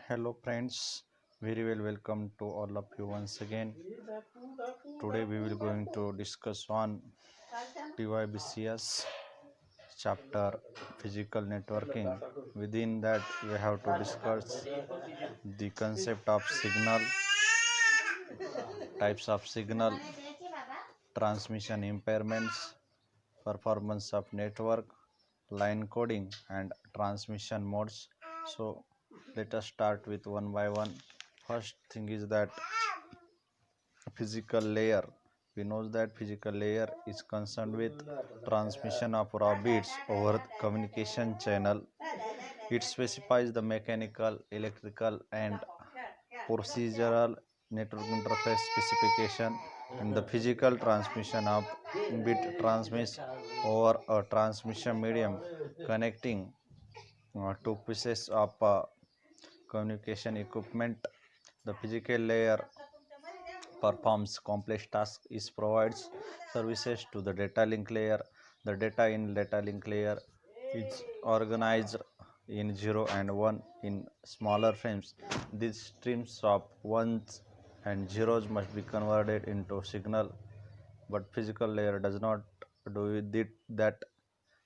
Hello friends, very well welcome to all of you once again. Today we will going to discuss on TYBCS chapter physical networking. Within that we have to discuss the concept of signal, types of signal, transmission impairments, performance of network, line coding and transmission modes. So let us start with one by one. First thing is that physical layer. We know that physical layer is concerned with transmission of raw bits over the communication channel. It specifies the mechanical, electrical and procedural network interface specification, and the physical transmission of bit transmits over a transmission medium connecting two pieces of communication equipment. The physical layer performs complex tasks, is provides services to the data link layer. The data in data link layer is organized in 0 and 1 in smaller frames. These streams of ones and zeros must be converted into signal, but physical layer does not do that.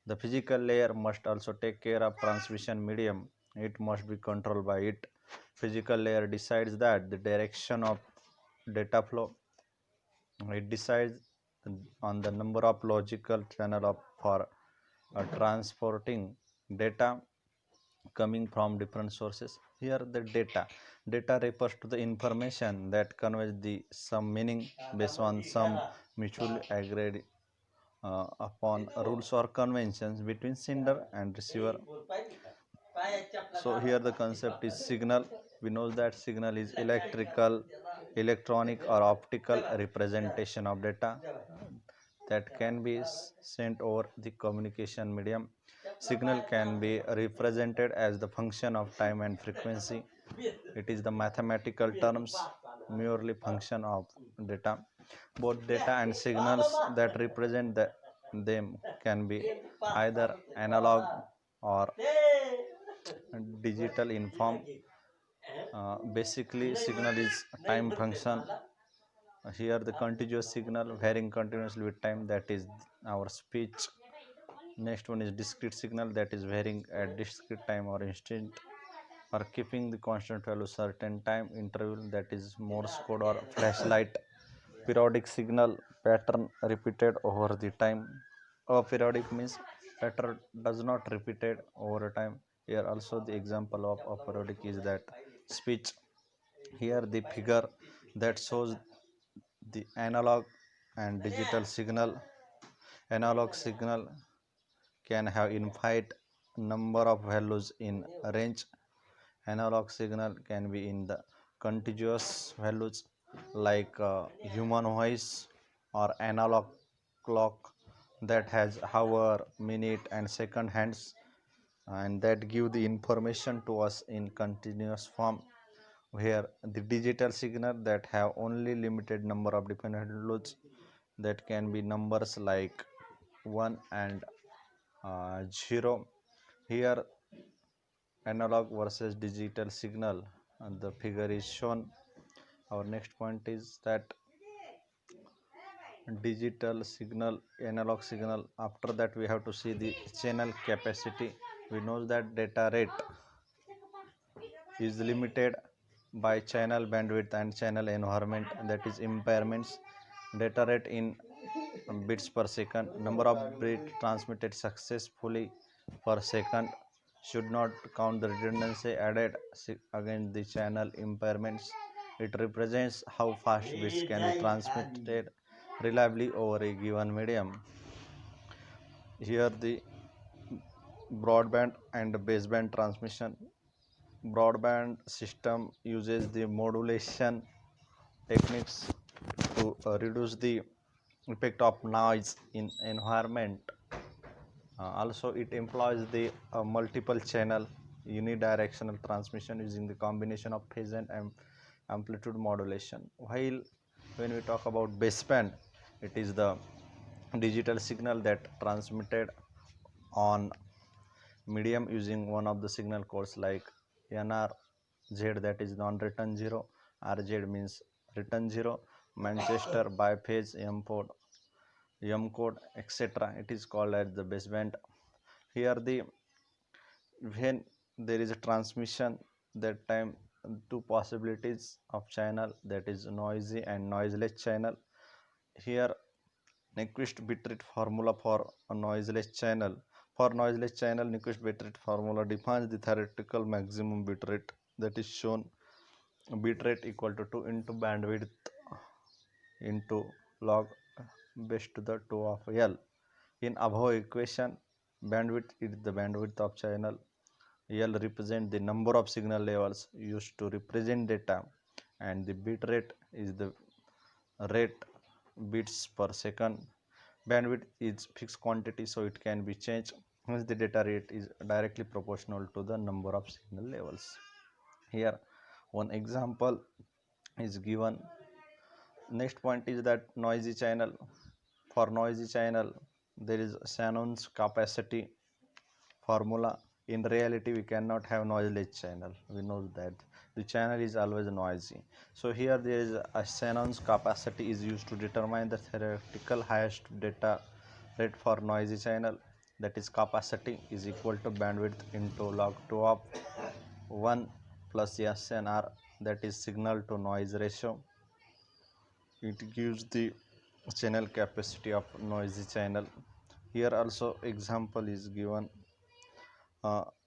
The physical layer must also take care of transmission medium. It must be controlled by it. Physical layer decides that the direction of data flow. It decides on the number of logical channel for transporting data coming from different sources. Here the data refers to the information that conveys the some meaning based on some mutually agreed upon rules or conventions between sender and receiver. So here the concept is signal. We know that signal is electrical, electronic or optical representation of data that can be sent over the communication medium. Signal can be represented as the function of time and frequency. It is the mathematical terms merely function of data. Both data and signals that represent them can be either analog or digital in form. Basically signal is a time function. Here the contiguous signal varying continuously with time, that is our speech. Next one is discrete signal, that is varying at discrete time or instant or keeping the constant value certain time interval, that is Morse code or flashlight. Periodic signal, pattern repeated over the time. Periodic means pattern does not repeated over time. Here also the example of periodic is that speech. Here the figure that shows the analog and digital signal. Analog signal can have infinite number of values in range. Analog signal can be in the contiguous values like human voice or analog clock that has hour, minute and second hands, and that give the information to us in continuous form. Here the digital signal that have only limited number of dependent values, that can be numbers like 1 and 0. Here analog versus digital signal, and the figure is shown. Our next point is that digital signal, analog signal. After that we have to see the channel capacity. We know that data rate is limited by channel bandwidth and channel environment, that is impairments. Data rate in bits per second, number of bits transmitted successfully per second, should not count the redundancy added against the channel impairments. It represents how fast bits can be transmitted reliably over a given medium. Here the broadband and baseband transmission. Broadband system uses the modulation techniques to reduce the effect of noise in environment. Also it employs the multiple channel unidirectional transmission using the combination of phase and amplitude modulation. While when we talk about baseband, it is the digital signal that transmitted on medium using one of the signal codes like NRZ, that is non-return 0, RZ means return 0, Manchester, biphase, M code, etc. It is called as the baseband. Here when there is a transmission, that time two possibilities of channel, that is noisy and noiseless channel. Here Nyquist bitrate formula for a noiseless channel. For noiseless channel, Nyquist bitrate formula defines the theoretical maximum bitrate, that is shown bitrate equal to 2 into bandwidth into log base to the 2 of L. In above equation, bandwidth is the bandwidth of channel. L represent the number of signal levels used to represent data, and the bit rate is the rate bits per second. Bandwidth is fixed quantity, so it can be changed. Hence, the data rate is directly proportional to the number of signal levels. Here, one example is given. Next point is that noisy channel. For noisy channel, there is Shannon's capacity formula. In reality, we cannot have noiseless channel. We know that the channel is always noisy. So here there is a Shannon's capacity is used to determine the theoretical highest data rate for noisy channel. That is, capacity is equal to bandwidth into log 2 of 1 plus SNR, that is signal to noise ratio. It gives the channel capacity of noisy channel. Here also example is given.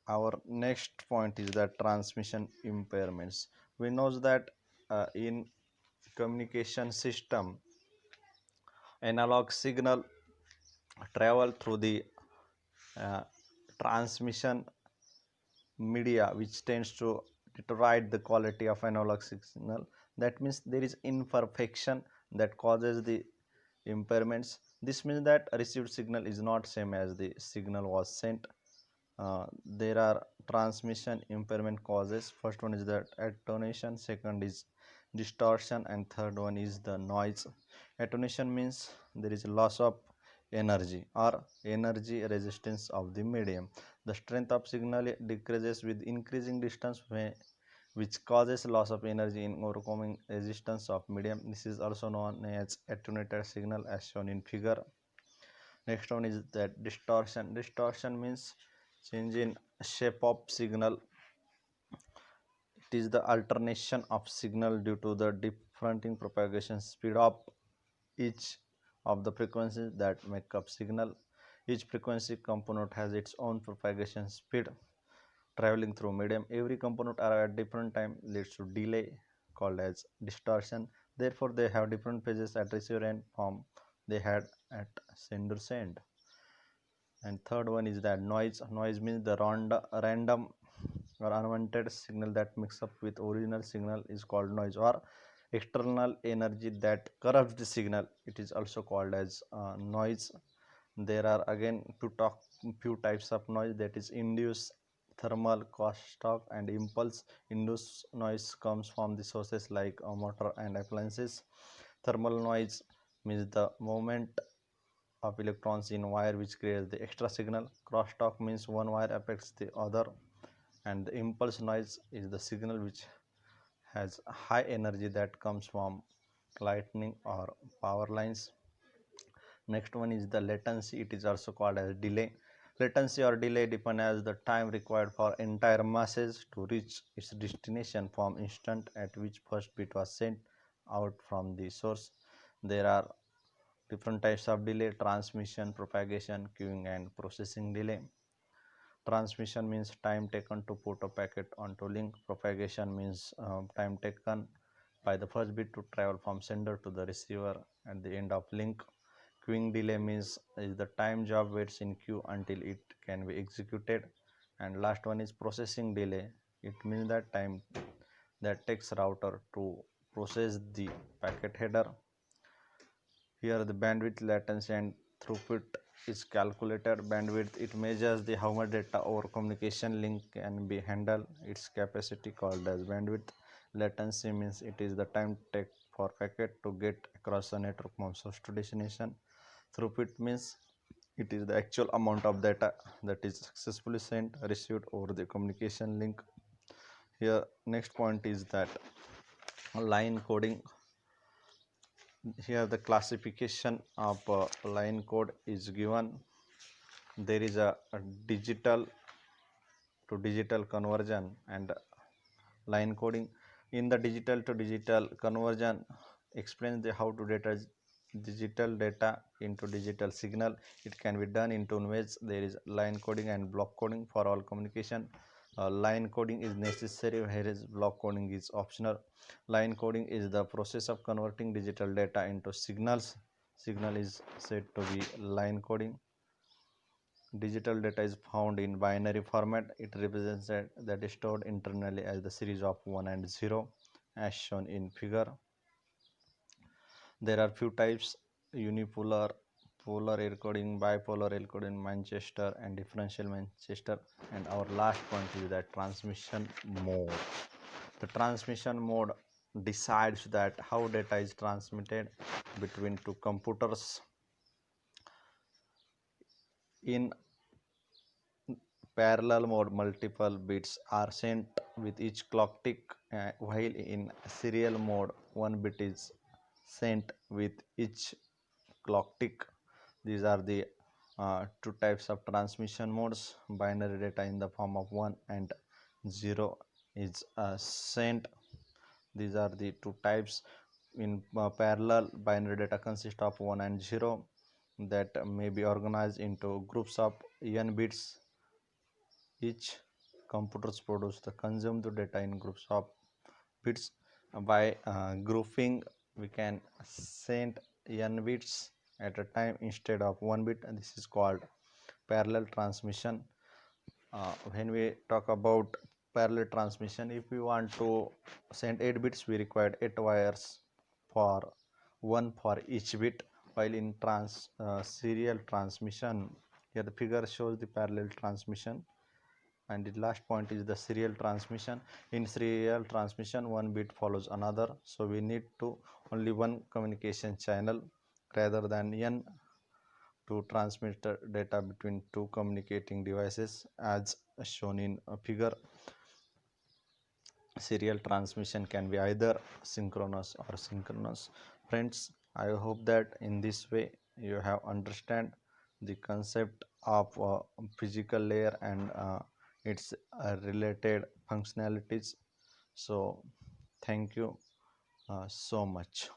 Our next point is that transmission impairments. We know that in communication system, analog signal travel through the uh, transmission media, which tends to deteriorate the quality of analog signal. That means there is imperfection that causes the impairments. This means that received signal is not same as the signal was sent. There are transmission impairment causes. First one is that attenuation, second is distortion, and third one is the noise. Attenuation means there is loss of energy or energy resistance of the medium. The strength of signal decreases with increasing distance, which causes loss of energy in overcoming resistance of medium. This is also known as attenuated signal, as shown in figure. Next one is that distortion. Distortion means change in shape of signal. It is the alternation of signal due to the differing propagation speed of each of the frequencies that make up signal. Each frequency component has its own propagation speed traveling through medium. Every component arrive at different time leads to delay, called as distortion. Therefore, they have different phases at receiver end from they had at sender's end. And third one is that noise means the random or unwanted signal that mix up with original signal is called noise, or external energy that corrupts the signal, it is also called as noise. There are again few types of noise, that is induced, thermal, crosstalk, and impulse. Induced noise comes from the sources like motor and appliances. Thermal noise means the movement of electrons in wire which creates the extra signal. Crosstalk means one wire affects the other, and the impulse noise is the signal which has high energy that comes from lightning or power lines. Next one is the latency. It is also called as delay. Latency or delay depend as the time required for entire message to reach its destination from instant at which first bit was sent out from the source. There are different types of delay: transmission, propagation, queuing, and processing delay. Transmission means time taken to put a packet onto link. Propagation means time taken by the first bit to travel from sender to the receiver at the end of link. Queuing delay means is the time job waits in queue until it can be executed. And last one is processing delay. It means that time that takes router to process the packet header. Here the bandwidth, latency, and throughput is calculated. Bandwidth, it measures the how much data over communication link can be handled. Its capacity called as bandwidth. Latency means it is the time take for packet to get across the network from source to destination. Throughput means it is the actual amount of data that is successfully sent, received over the communication link. Here next point is that line coding. Here the classification of line code is given. There is a digital to digital conversion and line coding. In the digital to digital conversion explains the how to data digital data into digital signal. It can be done in two ways. There is line coding and block coding. For all communication, line coding is necessary, whereas block coding is optional. Line coding is the process of converting digital data into signals. Signal is said to be line coding. Digital data is found in binary format. It represents that is stored internally as the series of 1 and 0 as shown in figure. There are few types: unipolar, polar encoding, bipolar encoding, Manchester and differential Manchester. And our last point is that transmission mode. The transmission mode decides that how data is transmitted between two computers. In parallel mode, multiple bits are sent with each clock tick, while in serial mode, one bit is sent with each clock tick. These are the two types of transmission modes. Binary data in the form of 1 and 0 is sent. These are the two types. In parallel, binary data consists of 1 and 0 that may be organized into groups of n bits. Each computers produce the consumed data in groups of bits. By grouping, we can send n bits at a time instead of 1 bit, and this is called parallel transmission. When we talk about parallel transmission, if we want to send 8 bits, we require 8 wires for one for each bit. While in serial transmission, here the figure shows the parallel transmission, and the last point is the serial transmission. In serial transmission, one bit follows another, so we need to only one communication channel rather than n to transmit data between two communicating devices as shown in a figure. Serial transmission can be either synchronous or synchronous. Friends, I hope that in this way you have understand the concept of physical layer and its related functionalities. So thank you so much.